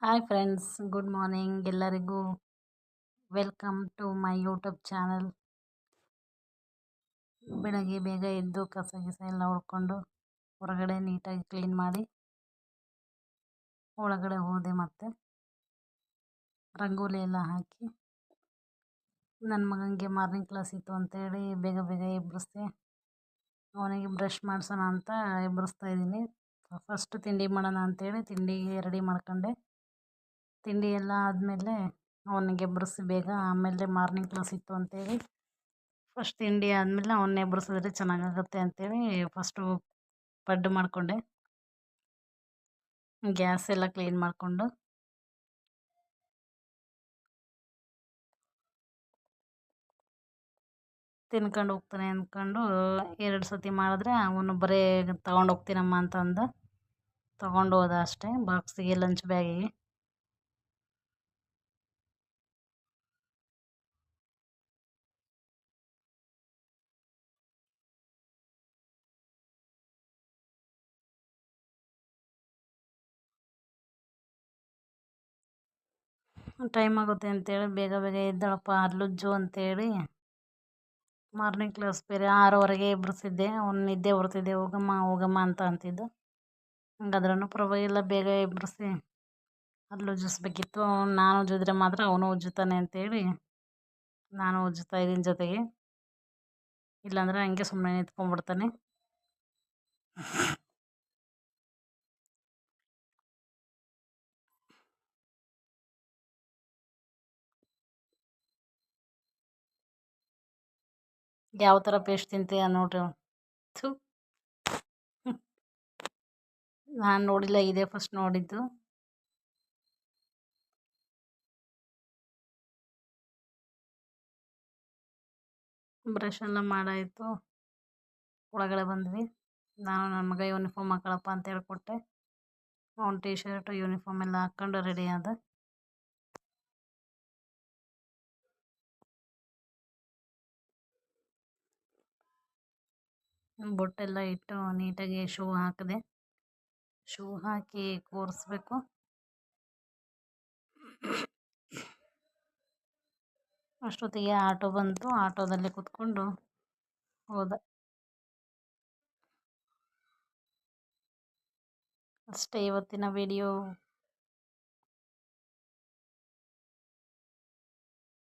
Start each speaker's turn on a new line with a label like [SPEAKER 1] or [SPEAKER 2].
[SPEAKER 1] Hi friends, good morning ಎಲ್ಲರಿಗೂ. Welcome to my YouTube channel. ಬೆಳಗ್ಗೆ ಬೇಗ ಎದ್ದು ಕಸ ಗಿಸ ಎಲ್ಲ ಹೊಡ್ಕೊಂಡು ಹೊರಗಡೆ ನೀಟಾಗಿ ಕ್ಲೀನ್ ಮಾಡಿ ಒಳಗಡೆ ಹೋದೆ. ಮತ್ತೆ ರಂಗೋಲಿ ಎಲ್ಲ ಹಾಕಿ ನನ್ನ ಮಗನಿಗೆ ಮಾರ್ನಿಂಗ್ ಕ್ಲಾಸ್ ಇತ್ತು ಅಂತೇಳಿ ಬೇಗ ಬೇಗ ಎಬ್ಬರಿಸ್ದೆ. ಅವನಿಗೆ ಬ್ರಷ್ ಮಾಡಿಸೋಣ ಅಂತ ಎಬ್ಬರಿಸ್ತಾ ಇದ್ದೀನಿ. ಫಸ್ಟ್ ತಿಂಡಿ ಮಾಡೋಣ ಅಂತೇಳಿ ತಿಂಡಿಗೆ ರೆಡಿ ಮಾಡ್ಕೊಂಡೆ. ತಿಂಡಿ ಎಲ್ಲ ಆದಮೇಲೆ ಅವನಿಗೆ ಎಬ್ಬರಿಸಿ ಬೇಗ, ಆಮೇಲೆ ಮಾರ್ನಿಂಗ್ ಕ್ಲಾಸ್ ಇತ್ತು ಅಂತೇಳಿ ಫಸ್ಟ್ ತಿಂಡಿ ಆದಮೇಲೆ ಅವನ್ನ ಎಬ್ಬರಿಸಿದ್ರೆ ಚೆನ್ನಾಗಾಗುತ್ತೆ ಅಂತೇಳಿ ಫಸ್ಟು ಪಡ್ಡು ಮಾಡಿಕೊಂಡೆ. ಗ್ಯಾಸ್ ಎಲ್ಲ ಕ್ಲೀನ್ ಮಾಡಿಕೊಂಡು ತಿನ್ಕೊಂಡು ಹೋಗ್ತಾನೆ ಅಂದ್ಕೊಂಡು 2 ಸತಿ ಮಾಡಿದ್ರೆ ಅವನು ಬರೀ ತಗೊಂಡು ಹೋಗ್ತೀನಮ್ಮ ಅಂತ ಅಂದ. ತಗೊಂಡು ಹೋದ ಅಷ್ಟೇ, ಬಾಕ್ಸಿಗೆ, ಲಂಚ್ ಬ್ಯಾಗಿಗೆ. ಟೈಮ್ ಆಗುತ್ತೆ ಅಂತೇಳಿ ಬೇಗ ಬೇಗ ಎದ್ದಳಪ್ಪ ಅರ್ಲುಜ್ಜು ಅಂತೇಳಿ ಮಾರ್ನಿಂಗ್ ಕ್ಲಾಸ್ ಬೇರೆ 6:15ಗೆ ಎಬ್ಬರಿಸಿದ್ದೆ. ಅವ್ನು ನಿದ್ದೆ ಬರ್ತಿದ್ದೆ, ಹೋಗಮ್ಮ ಹೋಗಮ್ಮ ಅಂತ ಅಂತಿದ್ದು. ಹಂಗಾದ್ರೂ ಪರವಾಗಿಲ್ಲ, ಬೇಗ ಎಬ್ಬರಿಸಿ ಅರ್ಲು ಉಜ್ಜಿಸ್ಬೇಕಿತ್ತು. ನಾನು ಉಜ್ಜಿದ್ರೆ ಮಾತ್ರ ಅವನು ಉಜ್ಜುತ್ತಾನೆ ಅಂತೇಳಿ ನಾನು ಉಜ್ಜುತ್ತಾ ಇದ್ದೀನಿ ಜೊತೆಗೆ. ಇಲ್ಲಾಂದರೆ ಹಂಗೆ ಸುಮ್ಮನೆ ನಿಂತ್ಕೊಂಡ್ಬಿಡ್ತಾನೆ. ಯಾವ ಥರ ಪೇಸ್ಟ್ ತಿಂತೀಯ ನೋಡ್ರಿ. ಥು, ನಾನು ನೋಡಿಲ್ಲ, ಇದೇ ಫಸ್ಟ್ ನೋಡಿದ್ದು. ಬ್ರಷ್ ಎಲ್ಲ ಮಾಡಾಯಿತು, ಒಳಗಡೆ ಬಂದ್ವಿ. ನಾನು ನನ್ನ ಮಗ ಯೂನಿಫಾರ್ಮ್ ಹಾಕೊಳಪ್ಪ ಅಂತ ಹೇಳ್ಕೊಟ್ಟೆ. ಅವ್ನು ಟೀ ಶರ್ಟ್ ಯೂನಿಫಾರ್ಮ್ ಎಲ್ಲ ಹಾಕ್ಕೊಂಡು ರೆಡಿ ಆದ. ಬೊಟ್ಟೆಲ್ಲ ಇಟ್ಟು ನೀಟಾಗಿ ಶೂ ಹಾಕಿದೆ. ಶೂ ಹಾಕಿ ಕೂರಿಸ್ಬೇಕು. ಅಷ್ಟೊತ್ತಿಗೆ ಆಟೋ ಬಂತು. ಆಟೋದಲ್ಲಿ ಕೂತ್ಕೊಂಡು ಹೋದ. ಅಷ್ಟೇ ಇವತ್ತಿನ ವಿಡಿಯೋ.